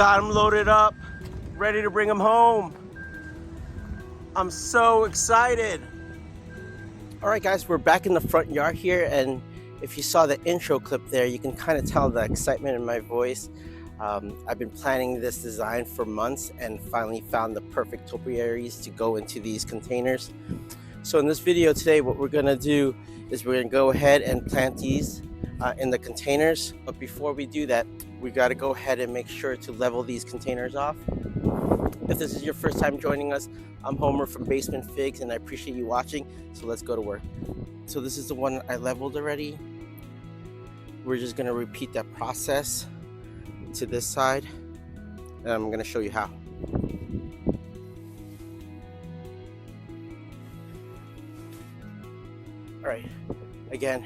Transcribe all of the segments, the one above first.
Got them loaded up, ready to bring them home. I'm so excited. All right, guys, we're back in the front yard here, and if you saw the intro clip there, you can kind of tell the excitement in my voice. I've been planning this design for months and finally found the perfect topiaries to go into these containers. So in this video today, what we're gonna do is we're gonna go ahead and plant these in the containers. But before we do that, we gotta go ahead and make sure to level these containers off. If this is your first time joining us, I'm Homer from BasementFigs, and I appreciate you watching. So let's go to work. So this is the one I leveled already. We're just gonna repeat that process to this side, and I'm gonna show you how. All right, again,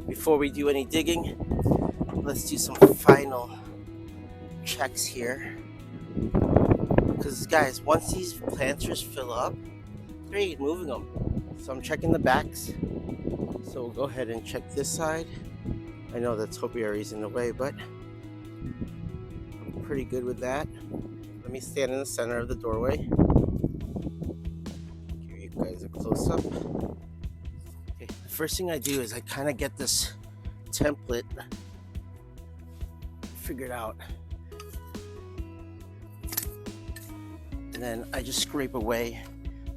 before we do any digging, let's do some final checks here. Because guys, once these planters fill up, great, moving them. So I'm checking the backs. So we'll go ahead and check this side. I know the topiary is in the way, but I'm pretty good with that. Let me stand in the center of the doorway. Give you guys a close up. Okay, the first thing I do is I kind of get this template figured out. And then I just scrape away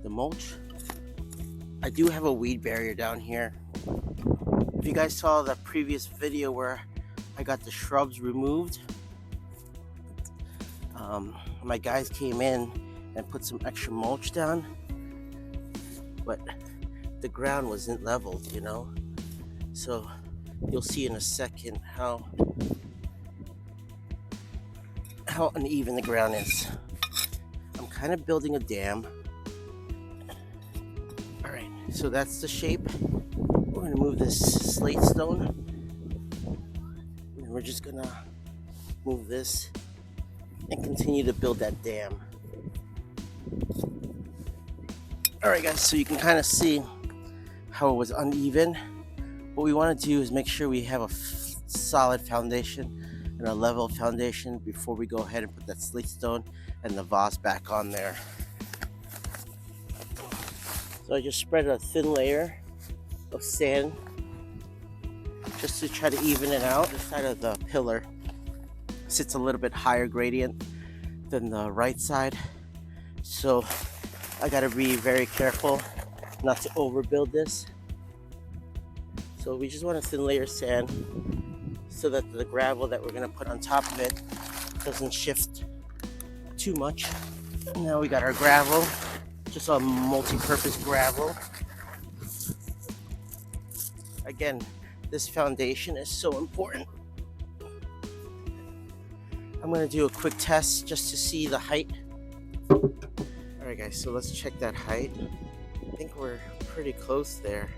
the mulch. I do have a weed barrier down here. If you guys saw the previous video where I got the shrubs removed, my guys came in and put some extra mulch down, but the ground wasn't leveled, you know? So you'll see in a second how uneven the ground is. I'm kind of building a dam. All right, so that's the shape. We're gonna move this slate stone, and we're just gonna move this and continue to build that dam. All right, guys, so you can kind of see how it was uneven. What we want to do is make sure we have a solid foundation and a level foundation before we go ahead and put that slate stone and the vase back on there. So I just spread a thin layer of sand just to try to even it out. The side of the pillar sits a little bit higher gradient than the right side, so I gotta be very careful not to overbuild this. So we just want a thin layer of sand so that the gravel that we're gonna put on top of it doesn't shift too much. Now we got our gravel, just a multi-purpose gravel. Again, this foundation is so important. I'm gonna do a quick test just to see the height. All right, guys, so let's check that height. I think we're pretty close there.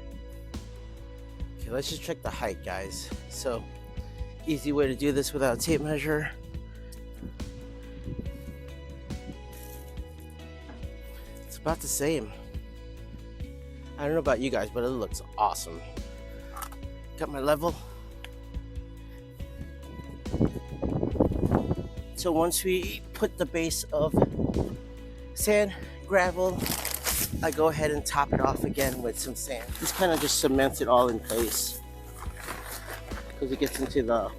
Okay, let's just check the height, guys. So, easy way to do this without a tape measure. It's about the same. I don't know about you guys, but it looks awesome. Got my level. So once we put the base of sand, gravel, I go ahead and top it off again with some sand. Just kind of just cements it all in place because it gets into the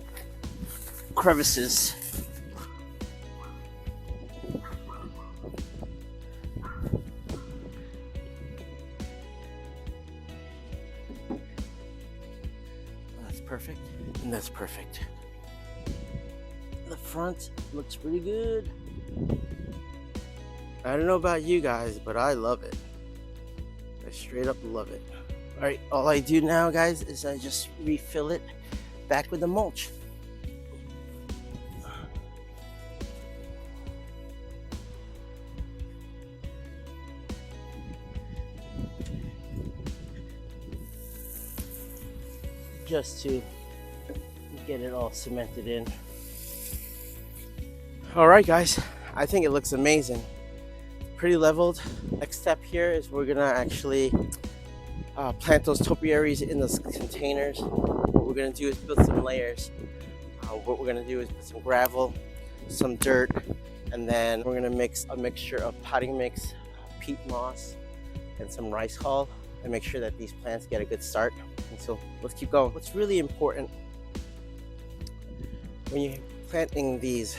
crevices. That's perfect, and that's perfect. The front looks pretty good. I don't know about you guys, but I love it. I straight up love it. All right, all I do now, guys, is I just refill it back with the mulch. Just to get it all cemented in. All right, guys, I think it looks amazing. Pretty leveled. Next step here is we're gonna actually plant those topiaries in those containers. What we're gonna do is build some layers. What we're gonna do is put some gravel, some dirt, and then we're gonna mix a mixture of potting mix, peat moss, and some rice hull, and make sure that these plants get a good start. And so let's keep going. What's really important when you're planting these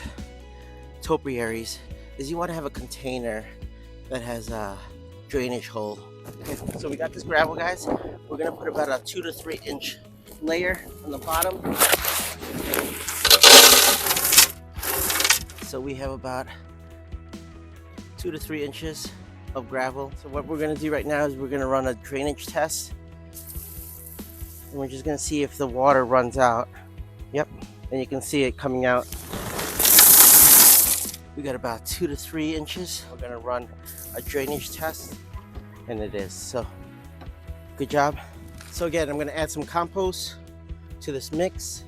topiaries is you want to have a container that has a drainage hole. Okay, so we got this gravel, guys. We're gonna put about a 2 to 3 inch layer on the bottom. So we have about 2 to 3 inches of gravel. So what we're gonna do right now is we're gonna run a drainage test. And we're just gonna see if the water runs out. Yep, and you can see it coming out. We got about 2 to 3 inches. We're gonna run a drainage test, and it is. So good job. So again, I'm gonna add some compost to this mix.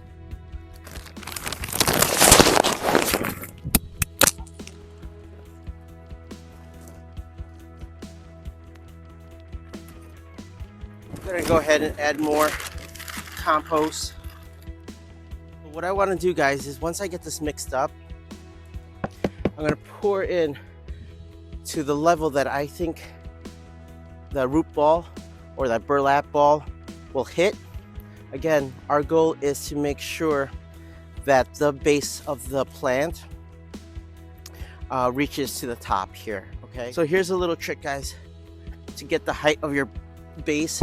I'm gonna go ahead and add more compost. What I want to do, guys, is once I get this mixed up, I'm gonna pour in to the level that I think the root ball or that burlap ball will hit. Again, our goal is to make sure that the base of the plant reaches to the top here. Okay, so here's a little trick, guys, to get the height of your base.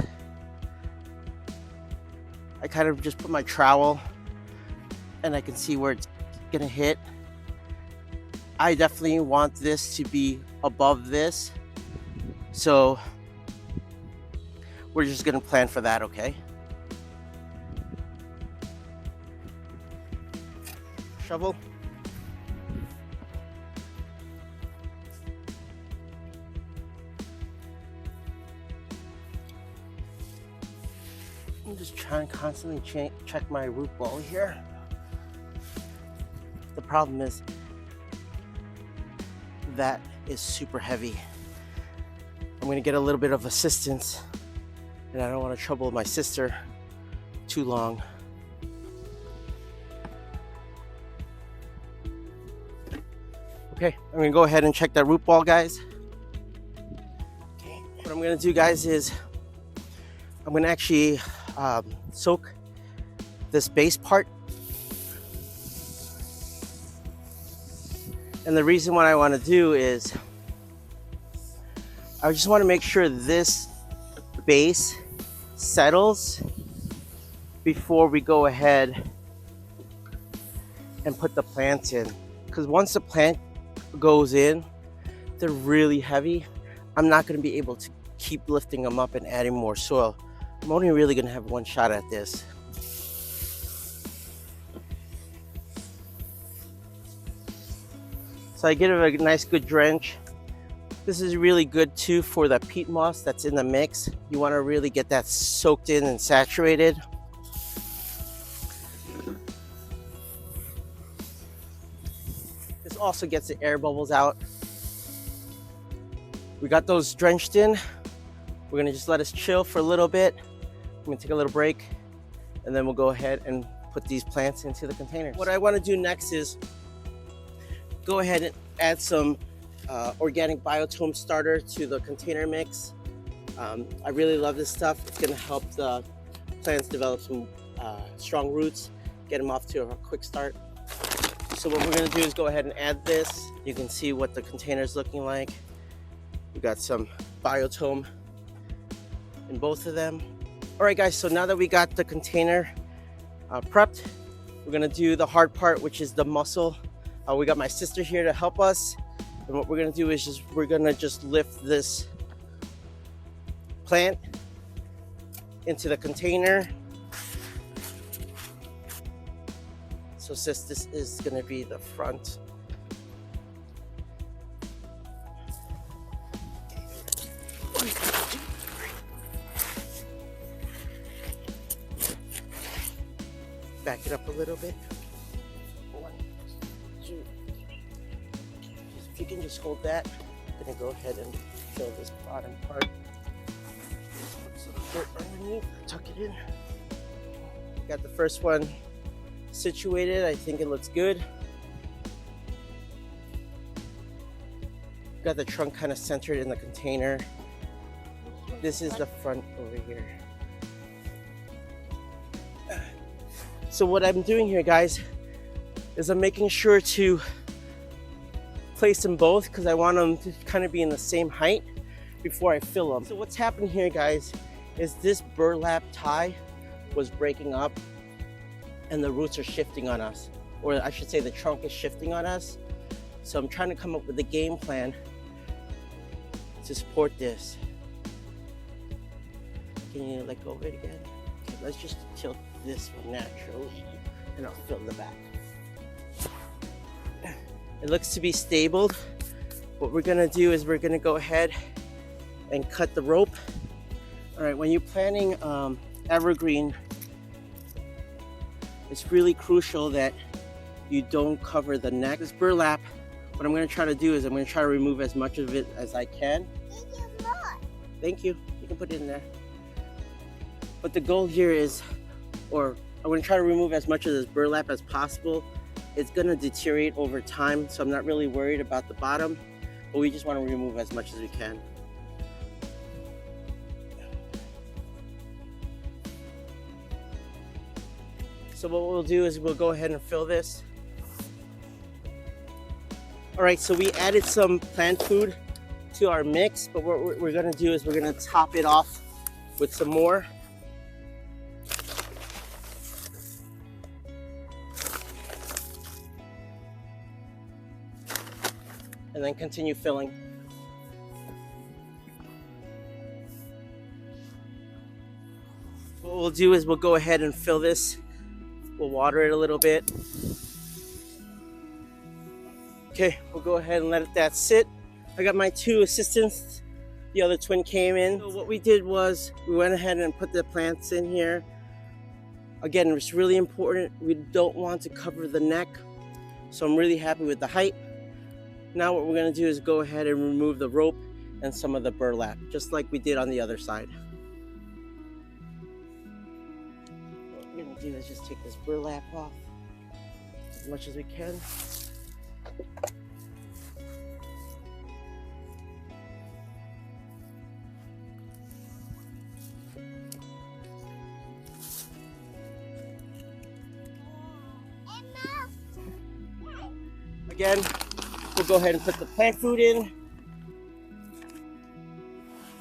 I kind of just put my trowel and I can see where it's gonna hit. I definitely want this to be above this, so we're just gonna plan for that, okay? Shovel. I'm just trying to constantly check my root ball here. The problem is that is super heavy. I'm gonna get a little bit of assistance, and I don't want to trouble my sister too long. Okay, I'm gonna go ahead and check that root ball, guys. Okay, what I'm gonna do, guys, is I'm gonna actually soak this base part. And the reason what I want to do is I just want to make sure this base settles before we go ahead and put the plants in. Because once the plant goes in, they're really heavy. I'm not going to be able to keep lifting them up and adding more soil. I'm only really going to have one shot at this. So I give it a nice good drench. This is really good too for the peat moss that's in the mix. You want to really get that soaked in and saturated. This also gets the air bubbles out. We got those drenched in. We're gonna just let us chill for a little bit. I'm gonna take a little break, and then we'll go ahead and put these plants into the containers. What I want to do next is go ahead and add some organic biotome starter to the container mix. I really love this stuff. It's going to help the plants develop some strong roots, get them off to a quick start. So what we're going to do is go ahead and add this. You can see what the container is looking like. We got some biotome in both of them. All right, guys, so now that we got the container prepped, we're going to do the hard part, which is the mussel. We got my sister here to help us, and what we're gonna do is we're gonna lift this plant into the container. So sis, this is gonna be the front. Back it up a little bit. If you can just hold that, I'm gonna go ahead and fill this bottom part. Put some dirt underneath, tuck it in. Got the first one situated. I think it looks good. Got the trunk kind of centered in the container. This is the front over here. So what I'm doing here, guys, is I'm making sure to place them both because I want them to kind of be in the same height before I fill them. So what's happening here, guys, is this burlap tie was breaking up and the roots are shifting on us, or I should say the trunk is shifting on us. So I'm trying to come up with a game plan to support this. Can you let go of it again? Okay, let's just tilt this one naturally and I'll fill the back. It looks to be stabled. What we're gonna do is we're gonna go ahead and cut the rope. All right, when you're planting evergreen, it's really crucial that you don't cover the neck. This burlap, what I'm gonna try to do is I'm gonna try to remove as much of it as I can. Thank you, you can put it in there. But the goal here is, or I'm gonna try to remove as much of this burlap as possible. It's gonna deteriorate over time, so I'm not really worried about the bottom, but we just wanna remove as much as we can. So what we'll do is we'll go ahead and fill this. All right, so we added some plant food to our mix, but what we're gonna do is we're gonna top it off with some more. And then continue filling. What we'll do is we'll go ahead and fill this. We'll water it a little bit. Okay, we'll go ahead and let that sit. I got my 2 assistants. The other twin came in. So what we did was we went ahead and put the plants in here. Again, it's really important. We don't want to cover the neck. So I'm really happy with the height. Now what we're gonna do is go ahead and remove the rope and some of the burlap, just like we did on the other side. What we're gonna do is just take this burlap off as much as we can. Again, we'll go ahead and put the plant food in.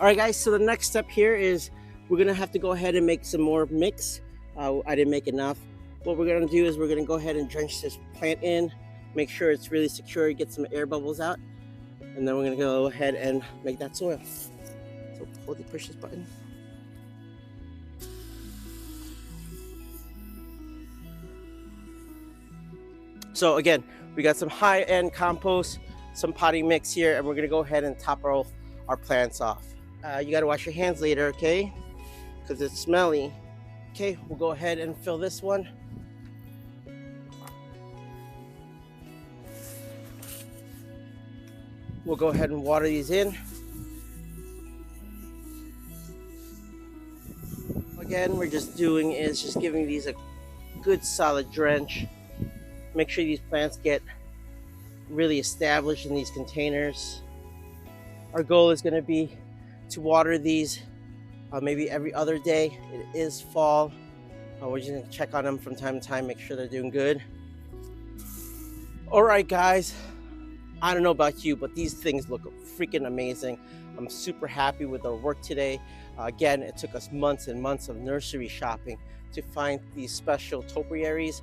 All right, guys, so the next step here is we're gonna have to go ahead and make some more mix. I didn't make enough. What we're gonna do is we're gonna go ahead and drench this plant in, make sure it's really secure, get some air bubbles out, and then we're gonna go ahead and make that soil. So hold it, push this button. So again, we got some high-end compost, some potting mix here, and we're gonna go ahead and top our plants off. You gotta wash your hands later, okay? Because it's smelly. Okay, we'll go ahead and fill this one. We'll go ahead and water these in. Again, we're just doing is just giving these a good solid drench. Make sure these plants get really established in these containers. Our goal is going to be to water these maybe every other day. It is fall. We're just going to check on them from time to time, make sure they're doing good. All right, guys. I don't know about you, but these things look freaking amazing. I'm super happy with our work today. Again, it took us months and months of nursery shopping to find these special topiaries.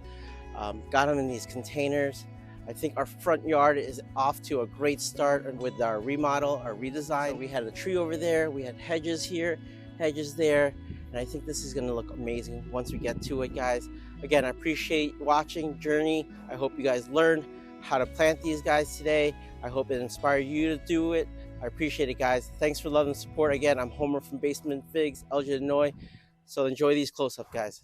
Got them in these containers. I think our front yard is off to a great start with our remodel, our redesign. We had a tree over there, we had hedges here, hedges there, and I think this is gonna look amazing once we get to it, guys. Again, I appreciate watching Journey. I hope you guys learned how to plant these guys today. I hope it inspired you to do it. I appreciate it, guys. Thanks for love and support. Again, I'm Homer from BasementFigs, Elgin, Illinois. So enjoy these close-up, guys.